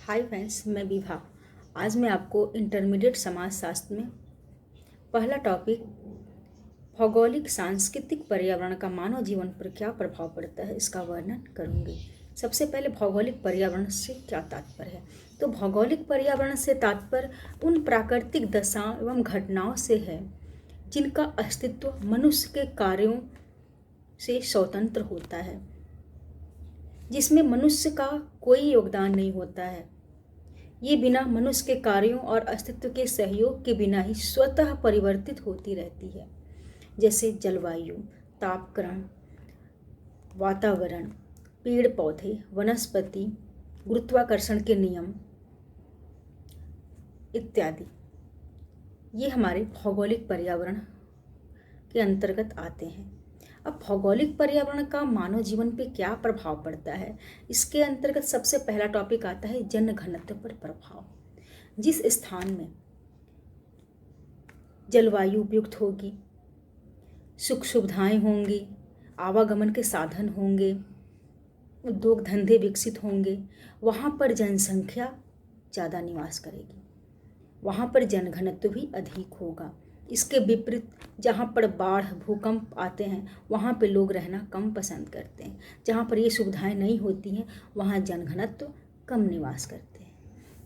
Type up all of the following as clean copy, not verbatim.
Hi friends, मैं विभा। आज मैं आपको इंटरमीडिएट समाजशास्त्र में पहला टॉपिक भौगोलिक सांस्कृतिक पर्यावरण का मानव जीवन पर क्या प्रभाव पड़ता है इसका वर्णन करूंगी। सबसे पहले भौगोलिक पर्यावरण से क्या तात्पर्य है। तो भौगोलिक पर्यावरण से तात्पर्य उन प्राकृतिक दशाओं एवं घटनाओं से है जिनका अस्तित्व मनुष्य के कार्यों से स्वतंत्र होता है, जिसमें मनुष्य का कोई योगदान नहीं होता है। ये बिना मनुष्य के कार्यों और अस्तित्व के सहयोग के बिना ही स्वतः परिवर्तित होती रहती है, जैसे जलवायु, तापक्रम, वातावरण, पेड़ पौधे, वनस्पति, गुरुत्वाकर्षण के नियम इत्यादि। ये हमारे भौगोलिक पर्यावरण के अंतर्गत आते हैं। अब भौगोलिक पर्यावरण का मानव जीवन पे क्या प्रभाव पड़ता है, इसके अंतर्गत सबसे पहला टॉपिक आता है जनघनत्व पर प्रभाव। जिस स्थान में जलवायु उपयुक्त होगी, सुख सुविधाएं होंगी, आवागमन के साधन होंगे, उद्योग धंधे विकसित होंगे, वहाँ पर जनसंख्या ज़्यादा निवास करेगी, वहाँ पर जनघनत्व भी अधिक होगा। इसके विपरीत जहाँ पर बाढ़, भूकंप आते हैं, वहाँ पे लोग रहना कम पसंद करते हैं। जहाँ पर ये सुविधाएं नहीं होती हैं, वहाँ जनघनत्व कम निवास करते हैं।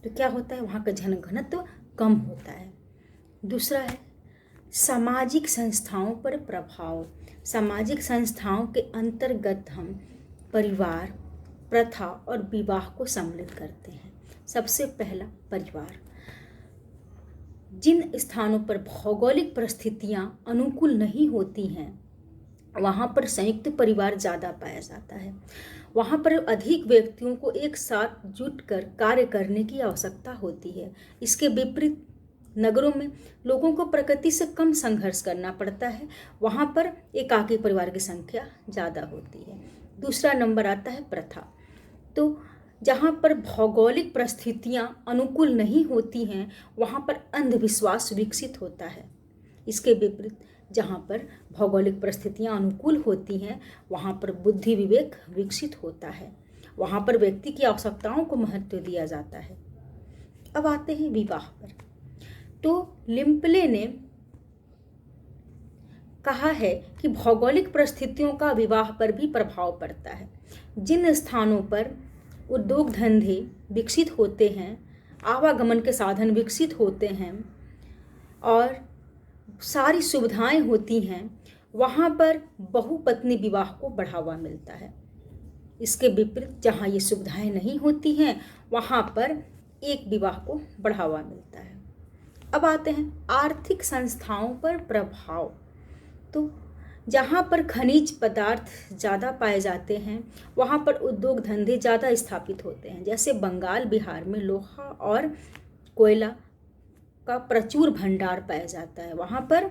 तो क्या होता है, वहाँ का जनघनत्व कम होता है। दूसरा है सामाजिक संस्थाओं पर प्रभाव। सामाजिक संस्थाओं के अंतर्गत हम परिवार, प्रथा और विवाह को सम्मिलित करते हैं। सबसे पहला परिवार। जिन स्थानों पर भौगोलिक परिस्थितियां अनुकूल नहीं होती हैं, वहाँ पर संयुक्त परिवार ज़्यादा पाया जाता है। वहाँ पर अधिक व्यक्तियों को एक साथ जुटकर कार्य करने की आवश्यकता होती है। इसके विपरीत नगरों में लोगों को प्रकृति से कम संघर्ष करना पड़ता है, वहाँ पर एकाकी परिवार की संख्या ज़्यादा होती है। दूसरा नंबर आता है प्रथा। तो जहाँ पर भौगोलिक परिस्थितियाँ अनुकूल नहीं होती हैं, वहाँ पर अंधविश्वास विकसित होता है। इसके विपरीत जहाँ पर भौगोलिक परिस्थितियाँ अनुकूल होती हैं, वहाँ पर बुद्धि विवेक विकसित होता है, वहाँ पर व्यक्ति की आवश्यकताओं को महत्व दिया जाता है। अब आते हैं विवाह पर। तो लिम्पले ने कहा है कि भौगोलिक परिस्थितियों का विवाह पर भी प्रभाव पड़ता है। जिन स्थानों पर उद्योग धंधे विकसित होते हैं, आवागमन के साधन विकसित होते हैं और सारी सुविधाएं होती हैं, वहाँ पर बहुपत्नी विवाह को बढ़ावा मिलता है। इसके विपरीत जहाँ ये सुविधाएं नहीं होती हैं, वहाँ पर एक विवाह को बढ़ावा मिलता है। अब आते हैं आर्थिक संस्थाओं पर प्रभाव। तो जहाँ पर खनिज पदार्थ ज़्यादा पाए जाते हैं, वहाँ पर उद्योग धंधे ज़्यादा स्थापित होते हैं। जैसे बंगाल, बिहार में लोहा और कोयला का प्रचुर भंडार पाया जाता है, वहाँ पर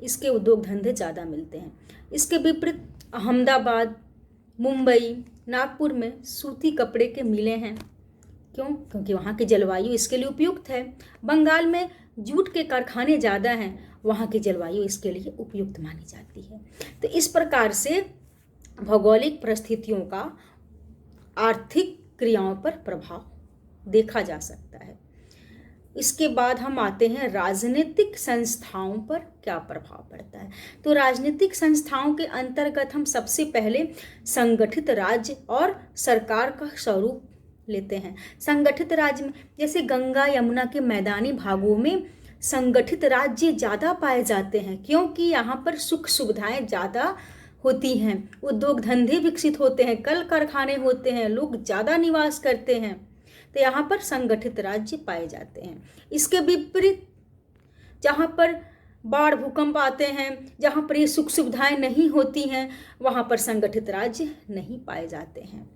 इसके उद्योग धंधे ज़्यादा मिलते हैं। इसके विपरीत अहमदाबाद, मुंबई, नागपुर में सूती कपड़े के मिलें हैं। क्यों? क्योंकि वहाँ की जलवायु इसके लिए उपयुक्त है। बंगाल में जूट के कारखाने ज़्यादा हैं, वहाँ की जलवायु इसके लिए उपयुक्त मानी जाती है। तो इस प्रकार से भौगोलिक परिस्थितियों का आर्थिक क्रियाओं पर प्रभाव देखा जा सकता है। इसके बाद हम आते हैं राजनीतिक संस्थाओं पर क्या प्रभाव पड़ता है। तो राजनीतिक संस्थाओं के अंतर्गत हम सबसे पहले संगठित राज्य और सरकार का स्वरूप लेते हैं। संगठित राज्य में जैसे गंगा यमुना के मैदानी भागों में संगठित राज्य ज़्यादा पाए जाते हैं, क्योंकि यहाँ पर सुख सुविधाएं ज़्यादा होती हैं, उद्योग धंधे विकसित होते हैं, कल कारखाने होते हैं, लोग ज़्यादा निवास करते हैं, तो यहाँ पर संगठित राज्य पाए जाते हैं। इसके विपरीत जहाँ पर बाढ़ भूकंप आते हैं, जहाँ पर ये सुख सुविधाएं नहीं होती हैं, वहाँ पर संगठित राज्य नहीं पाए जाते हैं।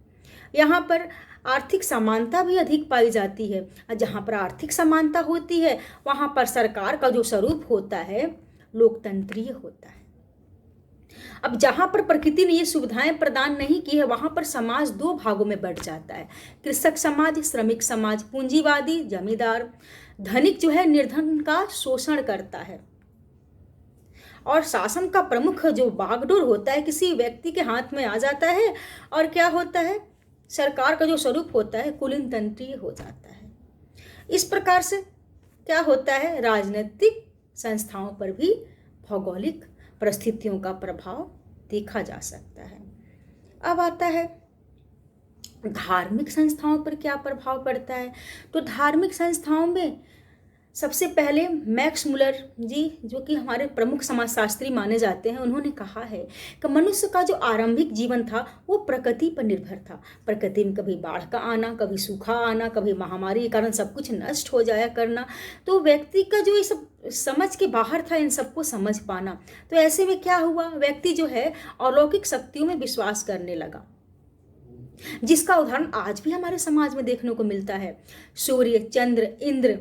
यहाँ पर आर्थिक समानता भी अधिक पाई जाती है। जहाँ पर आर्थिक समानता होती है, वहाँ पर सरकार का जो स्वरूप होता है लोकतंत्रीय होता है। अब जहाँ पर प्रकृति ने ये सुविधाएं प्रदान नहीं की है, वहाँ पर समाज दो भागों में बढ़ जाता है। कृषक समाज, श्रमिक समाज, पूंजीवादी, जमींदार। धनिक जो है निर्धन का शोषण करता है और शासन का प्रमुख जो बागडोर होता है किसी व्यक्ति के हाथ में आ जाता है। और क्या होता है, सरकार का जो स्वरूप होता है कुलीन तंत्रीय हो जाता है। इस प्रकार से क्या होता है, राजनीतिक संस्थाओं पर भी भौगोलिक परिस्थितियों का प्रभाव देखा जा सकता है। अब आता है धार्मिक संस्थाओं पर क्या प्रभाव पड़ता है। तो धार्मिक संस्थाओं में सबसे पहले मैक्स मुलर जी, जो कि हमारे प्रमुख समाजशास्त्री माने जाते हैं, उन्होंने कहा है कि मनुष्य का जो आरंभिक जीवन था वो प्रकृति पर निर्भर था। प्रकृति में कभी बाढ़ का आना, कभी सूखा आना, कभी महामारी के कारण सब कुछ नष्ट हो जाया करना। तो व्यक्ति का जो ये सब समझ के बाहर था इन सबको समझ पाना। तो ऐसे में क्या हुआ, व्यक्ति जो है अलौकिक शक्तियों में विश्वास करने लगा, जिसका उदाहरण आज भी हमारे समाज में देखने को मिलता है। सूर्य, चंद्र, इंद्र,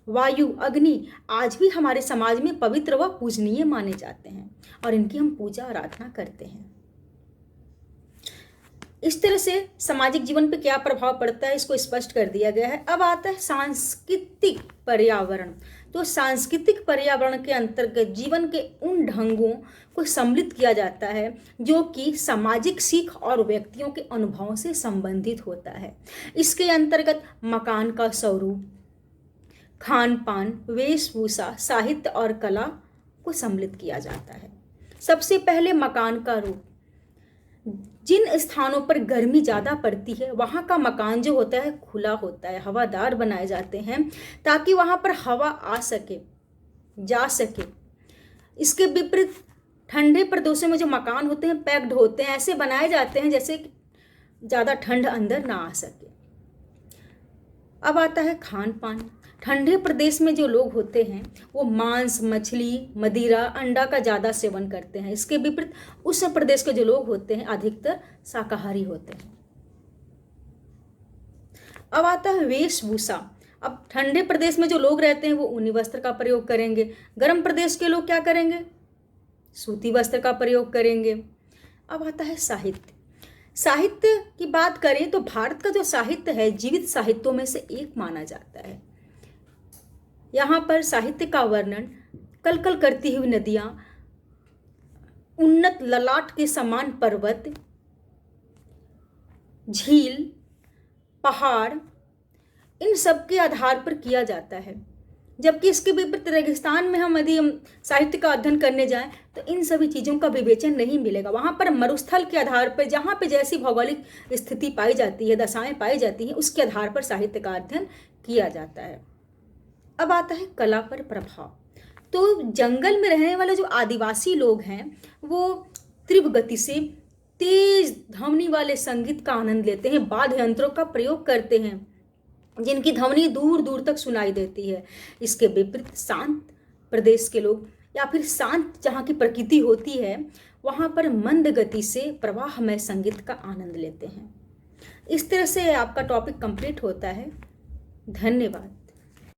वायु, अग्नि आज भी हमारे समाज में पवित्र व पूजनीय माने जाते हैं और इनकी हम पूजा आराधना करते हैं। इस तरह से सामाजिक जीवन पे क्या प्रभाव पड़ता है इसको स्पष्ट कर दिया गया है। अब आता है सांस्कृतिक पर्यावरण। तो सांस्कृतिक पर्यावरण के अंतर्गत जीवन के उन ढंगों को सम्मिलित किया जाता है जो कि सामाजिक सीख और व्यक्तियों के अनुभवों से संबंधित होता है। इसके अंतर्गत मकान का स्वरूप, खान पान, वेशभूषा, साहित्य और कला को सम्मिलित किया जाता है। सबसे पहले मकान का रूप। जिन स्थानों पर गर्मी ज़्यादा पड़ती है वहाँ का मकान जो होता है खुला होता है, हवादार बनाए जाते हैं ताकि वहाँ पर हवा आ सके, जा सके। इसके विपरीत ठंडे प्रदेशों में जो मकान होते हैं पैक्ड होते हैं, ऐसे बनाए जाते हैं जैसे ज़्यादा ठंड अंदर ना आ सके। अब आता है खान पान। ठंडे प्रदेश में जो लोग होते हैं वो मांस, मछली, मदिरा, अंडा का ज़्यादा सेवन करते हैं। इसके विपरीत उष्ण प्रदेश के जो लोग होते हैं अधिकतर शाकाहारी होते हैं। अब आता है वेशभूषा। अब ठंडे प्रदेश में जो लोग रहते हैं वो ऊनी वस्त्र का प्रयोग करेंगे, गर्म प्रदेश के लोग क्या करेंगे, सूती वस्त्र का प्रयोग करेंगे। अब आता है साहित्य। साहित्य की बात करें तो भारत का जो साहित्य है जीवित साहित्यों में से एक माना जाता है। यहाँ पर साहित्य का वर्णन कलकल करती हुई नदियाँ, उन्नत ललाट के समान पर्वत, झील, पहाड़, इन सब के आधार पर किया जाता है। जबकि इसके विपरीत रेगिस्तान में यदि हम साहित्य का अध्ययन करने जाएं तो इन सभी चीज़ों का विवेचन नहीं मिलेगा। वहाँ पर मरुस्थल के आधार पर जहाँ पे जैसी भौगोलिक स्थिति पाई जाती है, दशाएं पाई जाती हैं, उसके आधार पर साहित्य का अध्ययन किया जाता है। अब आता है कला पर प्रभाव। तो जंगल में रहने वाले जो आदिवासी लोग हैं वो तीव्र गति से तेज ध्वनि वाले संगीत का आनंद लेते हैं, वाद्य यंत्रों का प्रयोग करते हैं जिनकी ध्वनि दूर दूर तक सुनाई देती है। इसके विपरीत शांत प्रदेश के लोग या फिर शांत जहाँ की प्रकृति होती है वहाँ पर मंद गति से प्रवाहमय संगीत का आनंद लेते हैं। इस तरह से आपका टॉपिक कंप्लीट होता है। धन्यवाद।